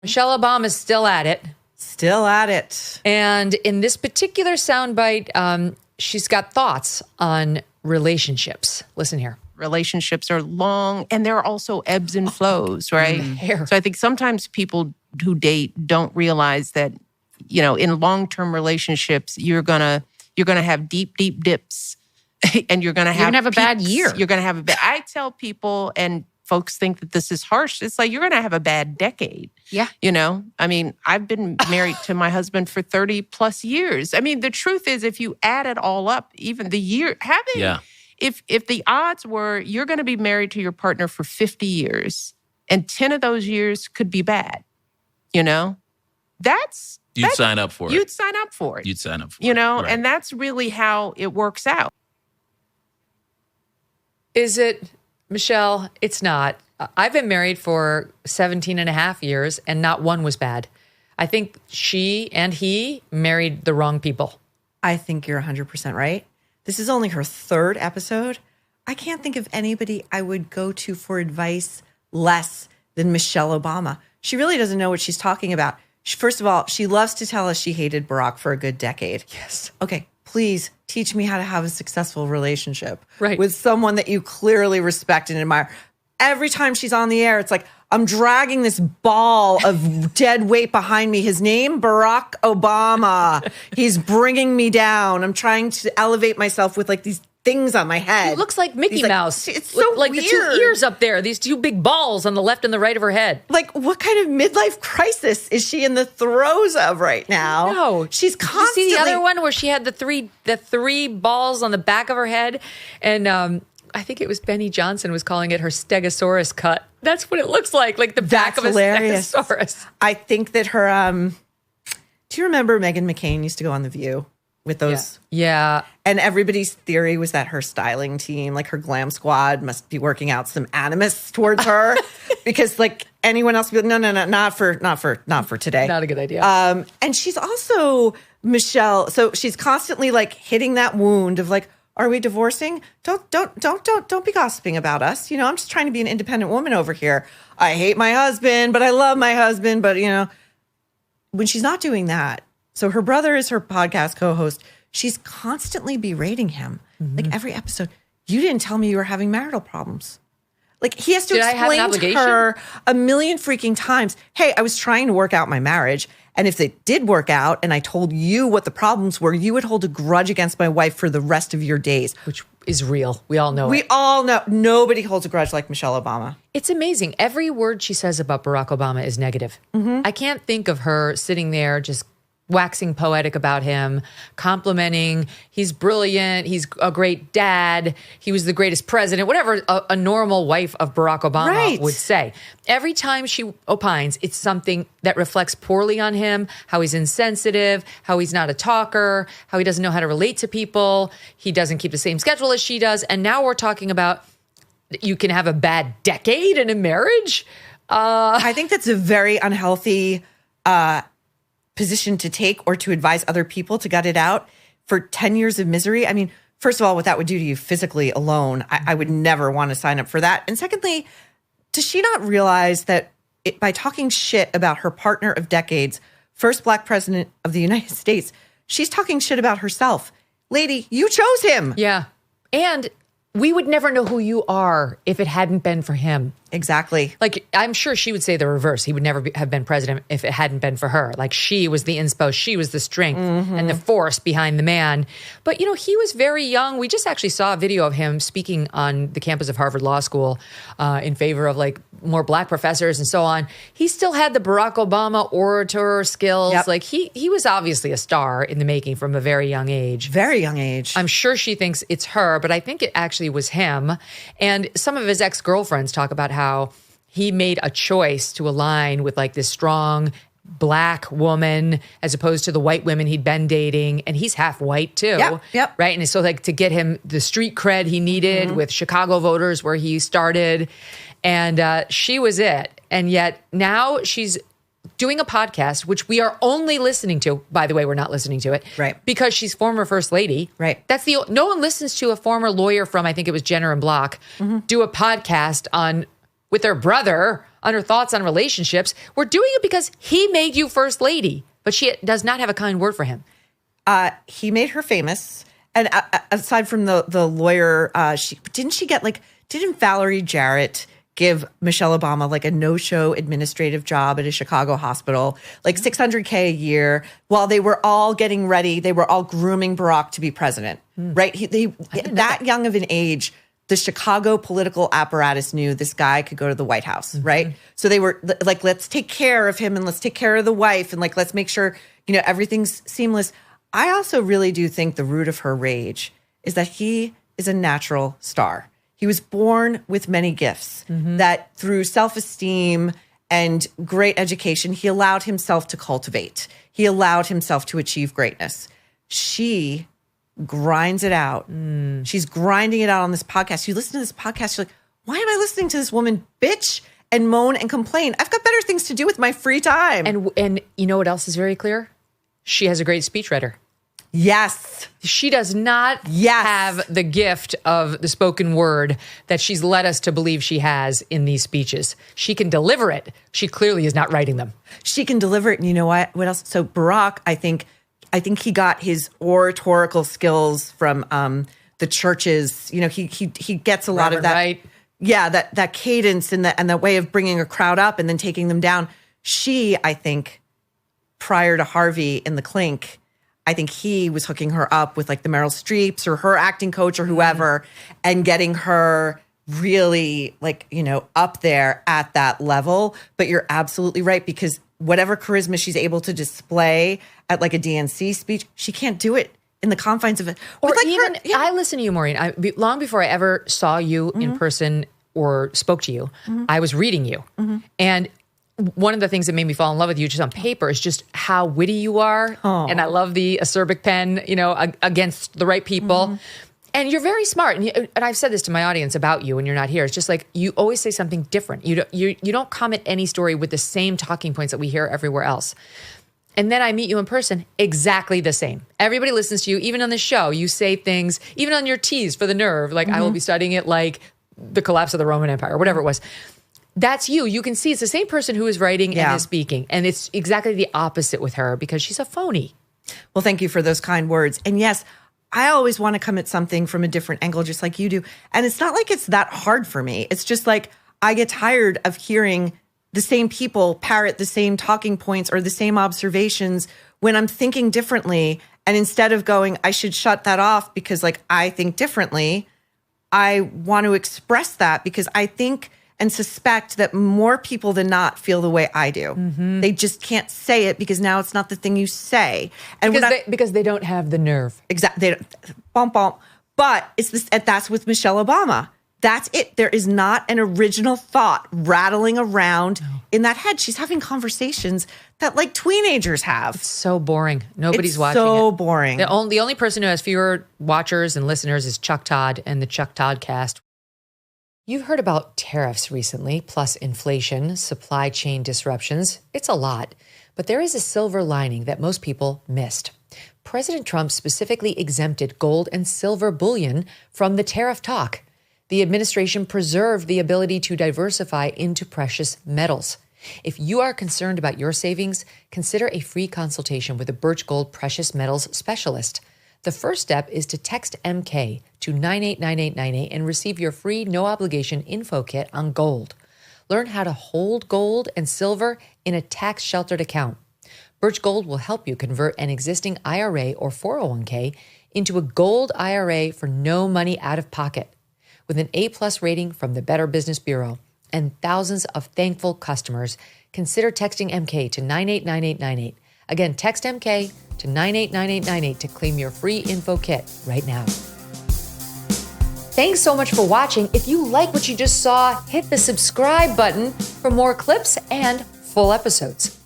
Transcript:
Michelle Obama's still at it. Still at it. And in this particular soundbite, she's got thoughts on relationships. Listen here. Relationships are long and there are also ebbs and flows, right? So I think sometimes people who date don't realize that, you know, in long-term relationships, you're gonna have deep dips and you're gonna have a bad year. You're gonna have a bad. I tell people, and folks think that this is harsh. It's like you're gonna have a bad decade. Yeah. You know, I mean, I've been married to my husband for 30 plus years. I mean, the truth is, if you add it all up, even the year if the odds were you're going to be married to your partner for 50 years and 10 of those years could be bad, you know, You'd sign up for it. You'd sign up for it. You'd sign up for it. You know, Right. and that's really how it works out. Is it, Michelle? It's not. I've been married for 17 and a half years and not one was bad. I think she and he married the wrong people. I think you're 100% right. This is only her third episode. I can't think of anybody I would go to for advice less than Michelle Obama. She really doesn't know what she's talking about. First of all, she loves to tell us she hated Barack for a good decade. Yes. Okay, please teach me how to have a successful relationship Right. with someone that you clearly respect and admire. Every time she's on the air, it's like, I'm dragging this ball of dead weight behind me. His name, Barack Obama. He's bringing me down. I'm trying to elevate myself with like these things on my head. It looks like Mickey He's like, Mouse. it's so like weird. the two ears up there, these two big balls on the left and the right of her head. Like, what kind of midlife crisis is she in the throes of right now? No, she's constantly. You see the other one where she had the three balls on the back of her head, and I think it was Benny Johnson was calling it her Stegosaurus cut. That's what it looks like the back of a hilarious. Stegosaurus. I think that her. Do you remember Megyn McCain used to go on The View with those? Yeah. And everybody's theory was that her styling team, like her glam squad, must be working out some animus towards her because like anyone else would be like, no, not for today. Not a good idea. And she's also Michelle. So she's constantly like hitting that wound of like, are we divorcing? Don't be gossiping about us. You know, I'm just trying to be an independent woman over here. I hate my husband, but I love my husband. But you know, when she's not doing that, so her brother is her podcast co-host. She's constantly berating him. Like every episode, you didn't tell me you were having marital problems. Like he has to Did I have an explain to obligation? her a million freaking times, hey, I was trying to work out my marriage. And if it did work out and I told you what the problems were, you would hold a grudge against my wife for the rest of your days. Which is real. We all know We it. all know nobody holds a grudge like Michelle Obama. It's amazing. Every word she says about Barack Obama is negative. I can't think of her sitting there just waxing poetic about him, complimenting, he's brilliant, he's a great dad, he was the greatest president, whatever a normal wife of Barack Obama would say. Every time she opines, it's something that reflects poorly on him, how he's insensitive, how he's not a talker, how he doesn't know how to relate to people, he doesn't keep the same schedule as she does. And now we're talking about you can have a bad decade in a marriage. I think that's a very unhealthy position to take or to advise other people to gut it out for 10 years of misery. I mean, first of all, what that would do to you physically alone, I would never want to sign up for that. And secondly, does she not realize that by talking shit about her partner of decades, first Black president of the United States, she's talking shit about herself. Lady, you chose him. Yeah. And we would never know who you are if it hadn't been for him. Exactly. Like, I'm sure she would say the reverse. He would never have been president if it hadn't been for her. Like, she was the inspo. She was the strength and the force behind the man. But, you know, he was very young. We just actually saw a video of him speaking on the campus of Harvard Law School in favor of, like, more Black professors and so on. He still had the Barack Obama orator skills. Yep. Like, he was obviously a star in the making from a very young age. Very young age. I'm sure she thinks it's her, but I think it actually was him. And some of his ex-girlfriends talk about how he made a choice to align with like this strong Black woman as opposed to the white women he'd been dating. And he's half white too. Yep. Right. And so like to get him the street cred he needed with Chicago voters where he started. And she was it. And yet now she's doing a podcast, which we are only listening to. By the way, we're not listening to it. Right. Because she's former first lady. Right. That's no one listens to a former lawyer from, I think it was Jenner and Block, do a podcast on with her brother on her thoughts on relationships. We're doing it because he made you first lady, but she does not have a kind word for him. He made her famous. And aside from the lawyer, didn't Valerie Jarrett give Michelle Obama like a no-show administrative job at a Chicago hospital, like $600K a year, while they were all getting ready? They were all grooming Barack to be president, right? That young of an age, the Chicago political apparatus knew this guy could go to the White House, right? So they were like, let's take care of him and let's take care of the wife and like, let's make sure, everything's seamless. I also really do think the root of her rage is that he is a natural star. He was born with many gifts that through self-esteem and great education, he allowed himself to cultivate. He allowed himself to achieve greatness. She grinds it out. She's grinding it out on this podcast. You listen to this podcast, you're like, why am I listening to this woman bitch and moan and complain? I've got better things to do with my free time. And you know what else is very clear? She has a great speechwriter. Yes. She does not have the gift of the spoken word that she's led us to believe she has in these speeches. She can deliver it. She clearly is not writing them. She can deliver it. And you know what else? So Barack, I think he got his oratorical skills from the churches. He gets a lot of that. Right. Yeah, that cadence and that way of bringing a crowd up and then taking them down. She, I think, prior to Harvey in the Clink, I think he was hooking her up with like the Meryl Streeps or her acting coach or whoever and getting her really up there at that level. But you're absolutely right, because whatever charisma she's able to display at like a DNC speech, she can't do it in the confines of it. Or even, I listen to you, Maureen. Long before I ever saw you in person or spoke to you, I was reading you. And one of the things that made me fall in love with you just on paper is just how witty you are. And I love the acerbic pen, against the right people. And you're very smart. And I've said this to my audience about you when you're not here. It's just like you always say something different. You don't comment any story with the same talking points that we hear everywhere else. And then I meet you in person, exactly the same. Everybody listens to you, even on the show. You say things, even on your tease for the nerve, like I will be studying it like the collapse of the Roman Empire, or whatever it was. That's you. You can see it's the same person who is writing and is speaking. And it's exactly the opposite with her because she's a phony. Well, thank you for those kind words. And yes, I always want to come at something from a different angle, just like you do. And it's not like it's that hard for me. It's just like I get tired of hearing the same people parrot the same talking points or the same observations when I'm thinking differently. And instead of going, I should shut that off because like I think differently, I want to express that because I think and suspect that more people than not feel the way I do. They just can't say it because now it's not the thing you say. And because they don't have the nerve. Exactly. But that's with Michelle Obama. That's it. There is not an original thought rattling around in that head. She's having conversations that like teenagers have. It's so boring. Nobody's watching it. So boring. The only person who has fewer watchers and listeners is Chuck Todd and the Chuck Todd cast. You've heard about tariffs recently, plus inflation, supply chain disruptions. It's a lot, but there is a silver lining that most people missed. President Trump specifically exempted gold and silver bullion from the tariff talk. The administration preserved the ability to diversify into precious metals. If you are concerned about your savings, consider a free consultation with a Birch Gold precious metals specialist. The first step is to text MK to 989898 and receive your free no-obligation info kit on gold. Learn how to hold gold and silver in a tax-sheltered account. Birch Gold will help you convert an existing IRA or 401k into a gold IRA for no money out of pocket. With an A+ rating from the Better Business Bureau and thousands of thankful customers, consider texting MK to 989898. Again, text MK to 989898 to claim your free info kit right now. Thanks so much for watching. If you like what you just saw, hit the subscribe button for more clips and full episodes.